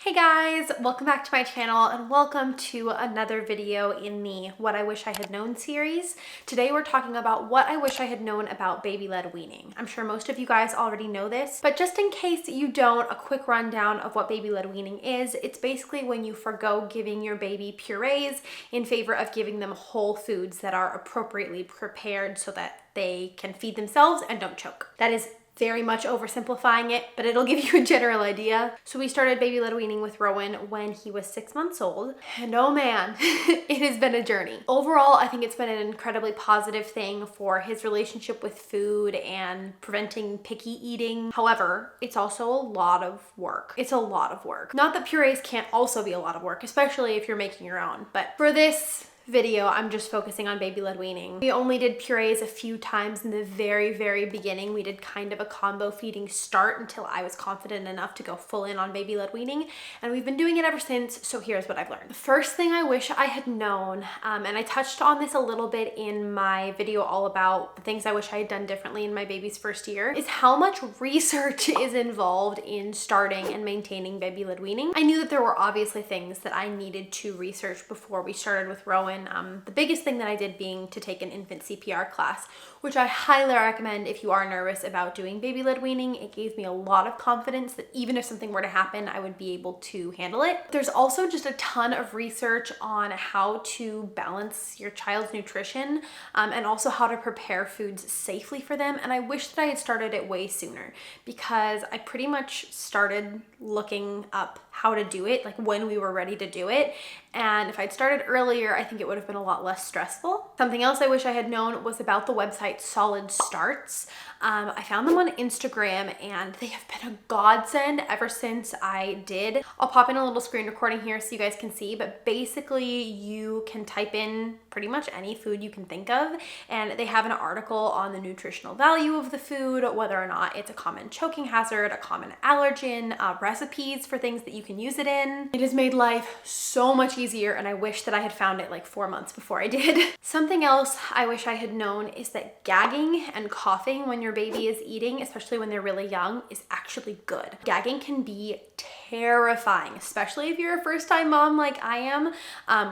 Hey guys, welcome back to my channel and welcome to another video in the What I Wish I Had Known series. Today we're talking about what I wish I had known about baby-led weaning. I'm sure most of you guys already know this, but just in case you don't, a quick rundown of what baby-led weaning is. It's basically when you forgo giving your baby purees in favor of giving them whole foods that are appropriately prepared so that they can feed themselves and don't choke. That is very much oversimplifying it, but it'll give you a general idea. So we started baby-led weaning with Rowan when he was 6 months old, and oh man, it has been a journey. Overall, I think it's been an incredibly positive thing for his relationship with food and preventing picky eating. However, it's also a lot of work. It's a lot of work. Not that purees can't also be a lot of work, especially if you're making your own, but for this video, I'm just focusing on baby-led weaning. We only did purees a few times in the very beginning. We did kind of a combo feeding start until I was confident enough to go full in on baby-led weaning, and we've been doing it ever since, so here's what I've learned. The first thing I wish I had known, and I touched on this a little bit in my video all about the things I wish I had done differently in my baby's first year, is how much research is involved in starting and maintaining baby-led weaning. I knew that there were obviously things that I needed to research before we started with Rowan. The biggest thing that I did being to take an infant CPR class, which I highly recommend if you are nervous about doing baby-led weaning. It gave me a lot of confidence that even if something were to happen, I would be able to handle it. There's also just a ton of research on how to balance your child's nutrition and also how to prepare foods safely for them. And I wish that I had started it way sooner, because I pretty much started looking up how to do it like when we were ready to do it. And if I'd started earlier, I think it would have been a lot less stressful. Something else I wish I had known was about the website Solid Starts. I found them on Instagram and they have been a godsend ever since I did. I'll pop in a little screen recording here so you guys can see, but basically you can type in pretty much any food you can think of, and they have an article on the nutritional value of the food, whether or not it's a common choking hazard, a common allergen, recipes for things that you can use it in. It has made life so much easier, and I wish that I had found it like 4 months before I did. Something else I wish I had known is that gagging and coughing when your baby is eating, especially when they're really young, is actually good. Gagging can be terrifying, especially if you're a first-time mom like I am.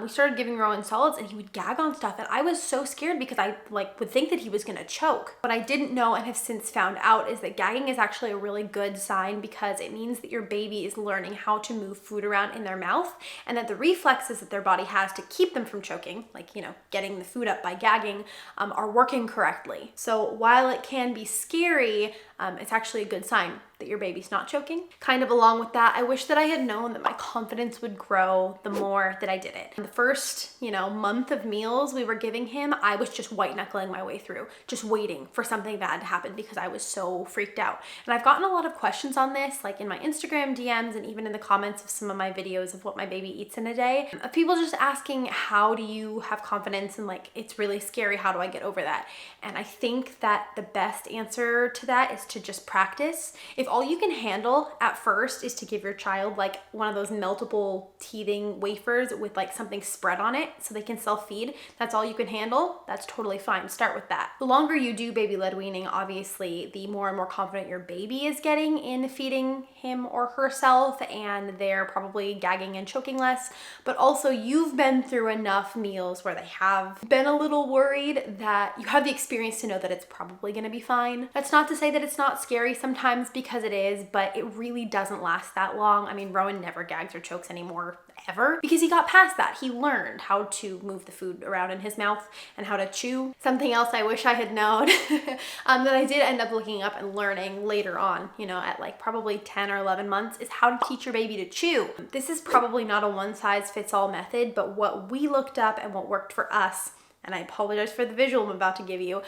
We started giving Rowan solids and he would gag on stuff, and I was so scared because I would think that he was gonna choke. What I didn't know and have since found out is that gagging is actually a really good sign, because it means that your baby is learning how to move food around in their mouth, and that the reflexes that their body has to keep them from choking, like, you know, getting the food up by gagging, are working correctly. So while it can be scary, it's actually a good sign that your baby's not choking. Kind of along with that, I wish that I had known that my confidence would grow the more that I did it. The first, month of meals we were giving him, I was just white knuckling my way through, just waiting for something bad to happen because I was so freaked out. And I've gotten a lot of questions on this, like in my Instagram DMs and even in the comments of some of my videos of what my baby eats in a day, of people just asking, how do you have confidence, and like, it's really scary, how do I get over that? And I think that the best answer to that is to just practice. If all you can handle at first is to give your child like one of those meltable teething wafers with like something spread on it so they can self-feed, that's all you can handle, that's totally fine. Start with that. The longer you do baby-led weaning, obviously, the more and more confident your baby is getting in feeding him or herself, and they're probably gagging and choking less. But also, you've been through enough meals where they have been a little worried that you have the experience to know that it's probably gonna be fine. That's not to say that it's not scary sometimes, because it is, but it really doesn't last that long. I mean, Rowan never gags or chokes anymore, ever, because he got past that. He learned how to move the food around in his mouth and how to chew. Something else I wish I had known that I did end up looking up and learning later on, at like probably 10 or 11 months, is how to teach your baby to chew. This is probably not a one-size-fits-all method, but what we looked up and what worked for us, and I apologize for the visual I'm about to give you,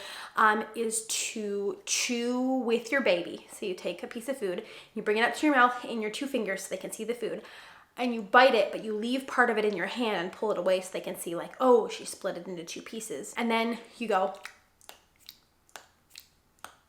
is to chew with your baby. So you take a piece of food, you bring it up to your mouth in your 2 fingers so they can see the food, and you bite it, but you leave part of it in your hand and pull it away so they can see like, oh, she split it into 2 pieces. And then you go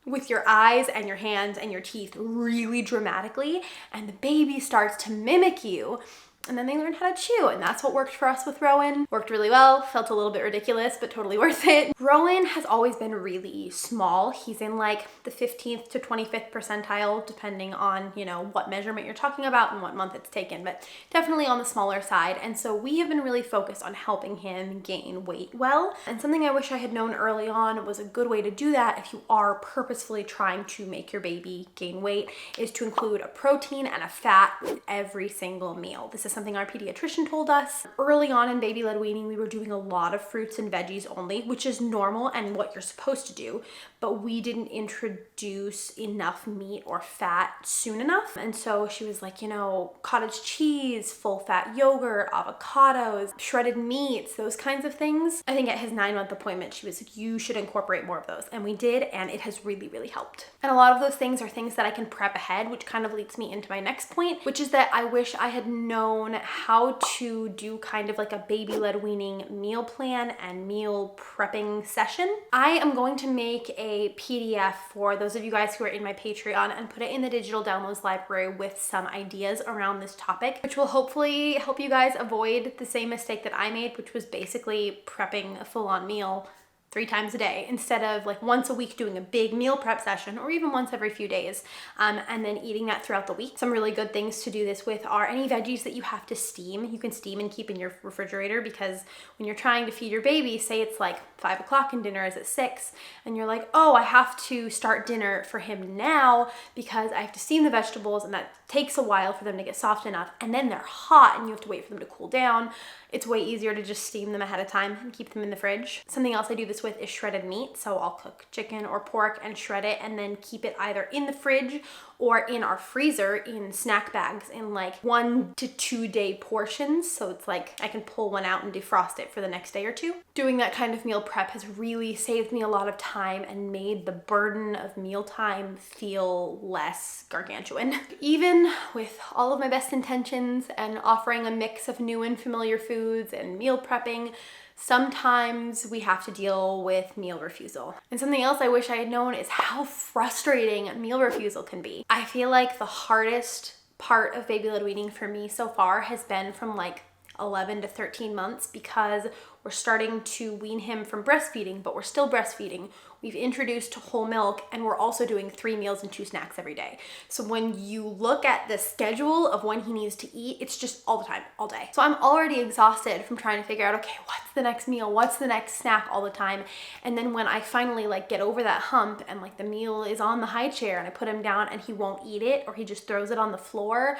with your eyes and your hands and your teeth really dramatically, and the baby starts to mimic you. and then they learn how to chew, and that's what worked for us with Rowan. Worked really well, felt a little bit ridiculous, but totally worth it. Rowan has always been really small. He's in like the 15th to 25th percentile, depending on, you know, what measurement you're talking about and what month it's taken, but definitely on the smaller side. And so we have been really focused on helping him gain weight well. And something I wish I had known early on was a good way to do that if you are purposefully trying to make your baby gain weight is to include a protein and a fat with every single meal. This is something our pediatrician told us. Early on in baby-led weaning, we were doing a lot of fruits and veggies only, which is normal and what you're supposed to do, but we didn't introduce enough meat or fat soon enough. And so she was like, you know, cottage cheese, full fat yogurt, avocados, shredded meats, those kinds of things. I think at his 9-month appointment, she was like, you should incorporate more of those. And we did, and it has really, really helped. And a lot of those things are things that I can prep ahead, which kind of leads me into my next point, which is that I wish I had known how to do kind of like a baby-led weaning meal plan and meal prepping session. I am going to make a PDF for those of you guys who are in my Patreon and put it in the digital downloads library with some ideas around this topic, which will hopefully help you guys avoid the same mistake that I made, which was basically prepping a full-on meal 3 times a day instead of like once a week doing a big meal prep session, or even once every few days, and then eating that throughout the week. Some really good things to do this with are any veggies that you have to steam. You can steam and keep in your refrigerator, because when you're trying to feed your baby, say it's like 5 o'clock and dinner is at 6, and you're like, oh, I have to start dinner for him now because I have to steam the vegetables, and that takes a while for them to get soft enough, and then they're hot and you have to wait for them to cool down. It's way easier to just steam them ahead of time and keep them in the fridge. Something else I do this with is shredded meat. So I'll cook chicken or pork and shred it and then keep it either in the fridge or in our freezer in snack bags in like 1 to 2 day portions. So it's like I can pull one out and defrost it for the next day or two. Doing that kind of meal prep has really saved me a lot of time and made the burden of mealtime feel less gargantuan. Even with all of my best intentions and offering a mix of new and familiar foods and meal prepping, sometimes we have to deal with meal refusal. And something else I wish I had known is how frustrating meal refusal can be. I feel like the hardest part of baby-led weaning for me so far has been from like 11 to 13 months, because we're starting to wean him from breastfeeding, but we're still breastfeeding. We've introduced whole milk, and we're also doing 3 meals and 2 snacks every day. So when you look at the schedule of when he needs to eat, it's just all the time, all day. So I'm already exhausted from trying to figure out, okay, what's the next meal? What's the next snack all the time? And then when I finally like get over that hump and like the meal is on the high chair and I put him down and he won't eat it, or he just throws it on the floor,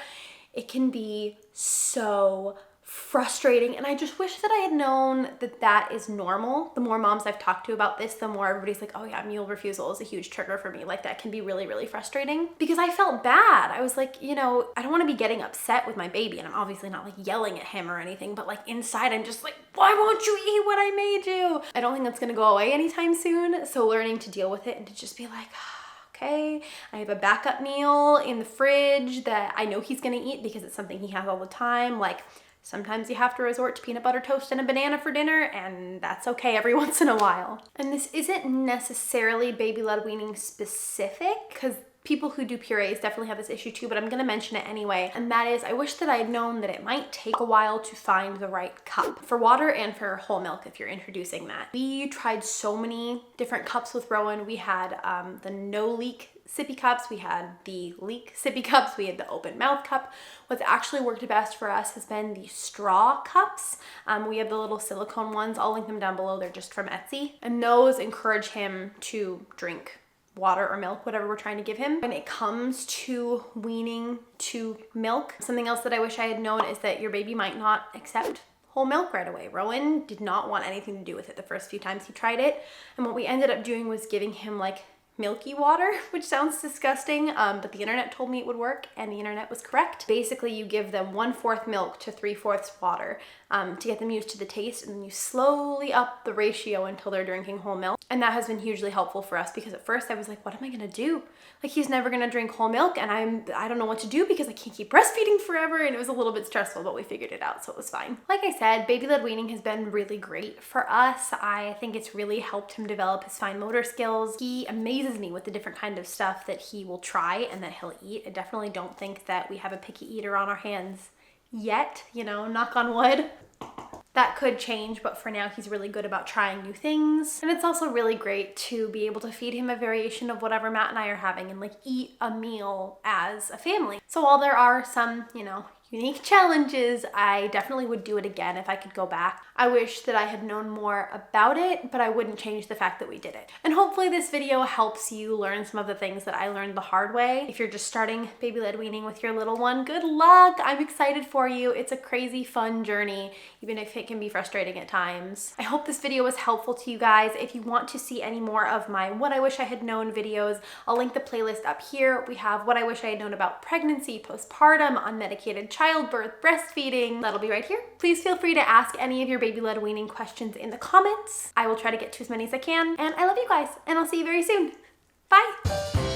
it can be so frustrating. And I just wish that I had known that that is normal. The more moms I've talked to about this, the more everybody's like, oh yeah, meal refusal is a huge trigger for me. Like that can be really, really frustrating, because I felt bad. I was like, you know, I don't want to be getting upset with my baby, and I'm obviously not like yelling at him or anything, but like inside I'm just like, why won't you eat what I made you? I don't think that's going to go away anytime soon. So learning to deal with it and to just be like, okay, I have a backup meal in the fridge that I know he's going to eat because it's something he has all the time. Like sometimes you have to resort to peanut butter toast and a banana for dinner, and that's okay every once in a while. And this isn't necessarily baby-led weaning specific, because people who do purees definitely have this issue too, but I'm gonna mention it anyway. And that is, I wish that I had known that it might take a while to find the right cup for water and for whole milk if you're introducing that. We tried so many different cups with Rowan. We had the no leak sippy cups, we had the leak sippy cups, we had the open mouth cup. What's actually worked best for us has been the straw cups. We have the little silicone ones. I'll link them down below. They're just from Etsy. And those encourage him to drink water or milk, whatever we're trying to give him. When it comes to weaning to milk, something else that I wish I had known is that your baby might not accept whole milk right away. Rowan did not want anything to do with it the first few times he tried it. And what we ended up doing was giving him like milky water, which sounds disgusting, but the internet told me it would work, and the internet was correct. Basically, you give them 1/4 milk to 3/4 water to get them used to the taste, and then you slowly up the ratio until they're drinking whole milk. And that has been hugely helpful for us, because at first I was like, what am I gonna do? Like, he's never gonna drink whole milk, and I don't know what to do because I can't keep breastfeeding forever, and it was a little bit stressful, but we figured it out, so it was fine. Like I said, baby-led weaning has been really great for us. I think it's really helped him develop his fine motor skills. He amazes me with the different kind of stuff that he will try and that he'll eat. I definitely don't think that we have a picky eater on our hands yet, you know, knock on wood. That could change, but for now he's really good about trying new things. And it's also really great to be able to feed him a variation of whatever Matt and I are having and like eat a meal as a family. So while there are some, you know, unique challenges, I definitely would do it again if I could go back. I wish that I had known more about it, but I wouldn't change the fact that we did it. And hopefully this video helps you learn some of the things that I learned the hard way. If you're just starting baby-led weaning with your little one, good luck. I'm excited for you. It's a crazy fun journey, even if it can be frustrating at times. I hope this video was helpful to you guys. If you want to see any more of my What I Wish I Had Known videos, I'll link the playlist up here. We have What I Wish I Had Known About Pregnancy, Postpartum, Unmedicated Childbirth, Breastfeeding. That'll be right here. Please feel free to ask any of your baby-led weaning questions in the comments. I will try to get to as many as I can. And I love you guys, and I'll see you very soon. Bye.